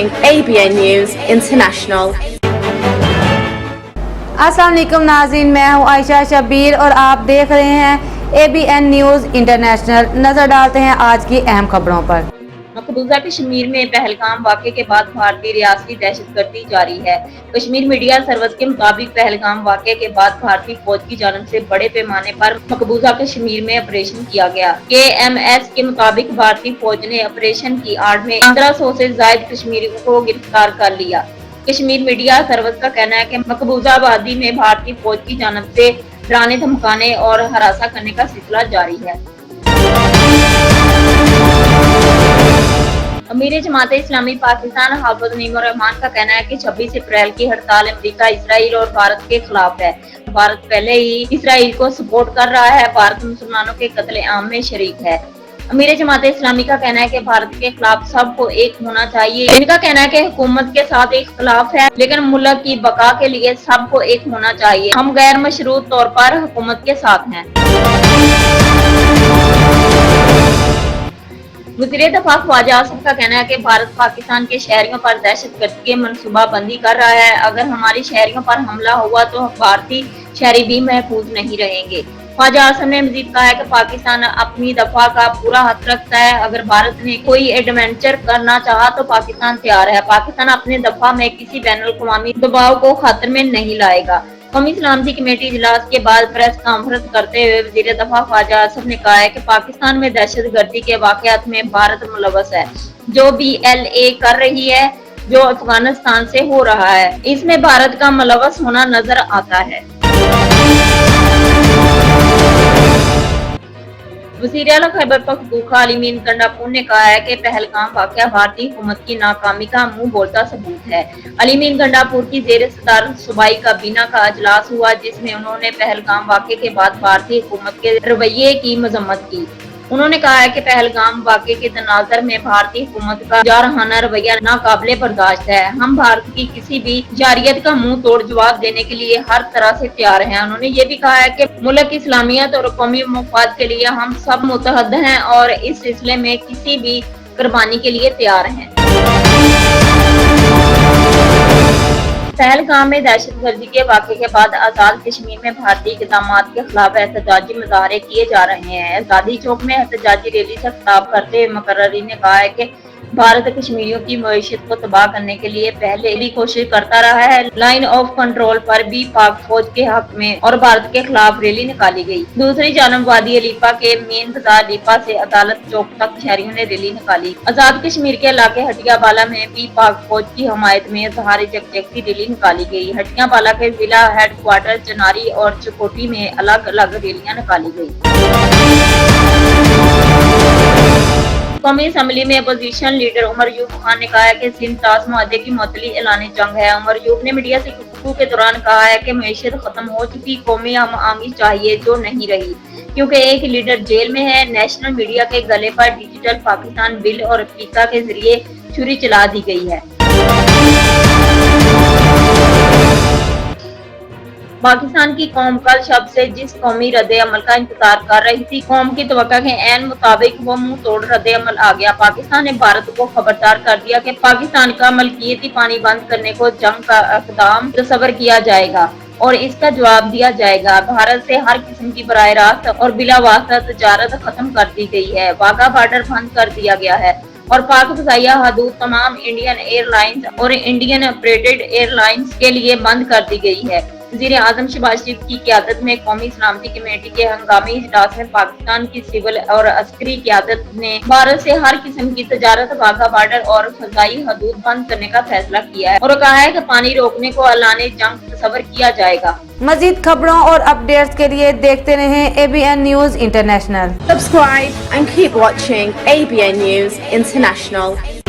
ABN News International। अस्सलाम वालेकुम नाज़रीन, मैं हूँ आयशा शबीर और आप देख रहे हैं ABN न्यूज़ इंटरनेशनल। नजर डालते हैं आज की अहम खबरों पर। मकबूजा कश्मीर में पहलगाम वाक़े के बाद भारतीय रियासती दहशतगर्दी जारी है। कश्मीर मीडिया सर्विस के मुताबिक पहलगाम वाक़े के बाद भारतीय फौज की जानब से बड़े पैमाने पर मकबूजा कश्मीर में ऑपरेशन किया गया। KMS के मुताबिक भारतीय फौज ने ऑपरेशन की आड़ में 1500 से ज्यादा कश्मीरियों को गिरफ्तार कर लिया। कश्मीर मीडिया सर्विस का कहना है कि मकबूजा आबादी में भारतीय फौज की जानब से डराने, धमकाने और हरासा करने का सिलसिला जारी है। अमीर जमात इस्लामी पाकिस्तान हाफिज नईमुर रहमान का कहना है कि 26 अप्रैल की हड़ताल अमेरिका, इसराइल और भारत के खिलाफ है। भारत पहले ही इसराइल को सपोर्ट कर रहा है। भारत मुसलमानों के कत्ले आम में शरीक है। अमीर जमात इस्लामी का कहना है कि भारत के खिलाफ सबको एक होना चाहिए। इनका कहना है कि हुकूमत के साथ इख्तलाफ है, लेकिन मुल्क की बका के लिए सबको एक होना चाहिए। हम गैर मशरूत तौर पर हुकूमत के साथ हैं। वज़ीर दफ़ा ख्वाजा आसिफ का कहना है कि भारत पाकिस्तान के शहरियों पर दहशतगर्दी की मनसूबा बंदी कर रहा है। अगर हमारी शहरियों पर हमला हुआ तो भारतीय शहरी भी महफूज नहीं रहेंगे। ख्वाजा आसिफ ने मजीद कहा है कि पाकिस्तान अपनी दफा का पूरा हक रखता है। अगर भारत ने कोई एडवेंचर करना चाहा तो पाकिस्तान तैयार है। पाकिस्तान अपने दफा में किसी बैनुल-अक़वामी दबाव को खतरे में नहीं लाएगा। कौमी सलामती कमेटी इजलास के बाद प्रेस कॉन्फ्रेंस करते हुए वज़ीर दफ़ा ख्वाजा आसिफ ने कहा है कि पाकिस्तान में दहशतगर्दी के वाक़यात में भारत मुलव्वस है। जो BLA कर रही है, जो अफगानिस्तान से हो रहा है, इसमें भारत का मुलव्वस होना नजर आता है। वज़ीर आला खैबर पख्तूनख्वा अली मीन गंडापुर ने कहा है कि पहलगाम वाक़या भारतीय हुकूमत की नाकामी का मुंह बोलता सबूत है। अली मीन गंडापुर की ज़ेर सदारत सूबाई काबीना का अजलास हुआ, जिसमें उन्होंने पहलगाम वाक़े के बाद भारतीय हुकूमत के रवैये की मजम्मत की। उन्होंने कहा है कि पहलगाम वाक़े के तनाज़र में भारतीय हुकूमत का जारहाना रवैया नाकाबिले बर्दाश्त है। हम भारत की किसी भी जारियत का मुंह तोड़ जवाब देने के लिए हर तरह से तैयार हैं। उन्होंने ये भी कहा है कि मुल्क की इस्लामियत और कौमी मफाद के लिए हम सब मुतहद हैं और इस सिलसिले में किसी भी कुर्बानी के लिए तैयार हैं। पहलगाम में दहशतगर्दी के वाक़े के बाद आजाद कश्मीर में भारतीय इक़दामात के खिलाफ एहतजाजी मुजाहरे किए जा रहे हैं। आजादी चौक में एहतजाजी रैली से खिताब करते हुए मुकर्ररीन ने कहा है कि भारत कश्मीरियों की मईशत को तबाह करने के लिए पहले भी कोशिश करता रहा है। लाइन ऑफ कंट्रोल पर भी पाक फौज के हक में और भारत के खिलाफ रैली निकाली गई। दूसरी जानब वादी अलीपा के मेन बाजार अलीपा से अदालत चौक तक शहरियों ने रैली निकाली। आजाद कश्मीर के इलाके हटियाबाला में भी पाक फौज की हमायत में इज़हार यकजहती की रैली निकाली गई। हटियाबाला के जिला हेडक्वार्टर चनारी और चकोटी में अलग अलग रैलियां निकाली गयी। कौमी असम्बली में अपोजिशन लीडर उमर यूब खान ने कहा है कि सिंध ताश मुआहदे की मुअत्तली ऐलान जंग है। उमर यूब ने मीडिया से गुफ्तगू के दौरान कहा है कि मईशत खत्म हो चुकी कौमी हम आमी चाहिए, जो नहीं रही, क्योंकि एक लीडर जेल में है। नेशनल मीडिया के गले पर डिजिटल पाकिस्तान बिल और अफ्रीका के जरिए छुरी चला दी गई है। पाकिस्तान की कौम कल शब से जिस कौमी रद्द अमल का इंतजार कर रही थी, कौम की तवक्का के ऐन मुताबिक वो मुंह तोड़ रद्द अमल आ गया। पाकिस्तान ने भारत को खबरदार कर दिया कि पाकिस्तान का मलकियती पानी बंद करने को जंग का इक़दाम तस्वर किया जाएगा और इसका जवाब दिया जाएगा। भारत से हर किस्म की बराह रास्त और बिला वास्ता तजारत खत्म कर दी गई है। वाघा बॉर्डर बंद कर दिया गया है और पाक फ़ज़ाइया हदूद तमाम इंडियन एयरलाइंस और इंडियन ऑपरेटेड एयरलाइंस के लिए बंद कर दी गई है। वज़ीर आज़म शहबाज शरीफ की क़यादत में कौमी सलामती कमेटी के हंगामी इजलास में पाकिस्तान की सिविल और अस्करी क़यादत ने भारत से हर किस्म की तजारत, वाघा बॉर्डर और फ़ज़ाई हदूद बंद करने का फैसला किया है और कहा है कि पानी रोकने को ऐलान जंग तस्वर किया जाएगा। मज़ीद खबरों और अपडेट्स के लिए देखते रहें ABN news international. Subscribe and keep watching ABN News International।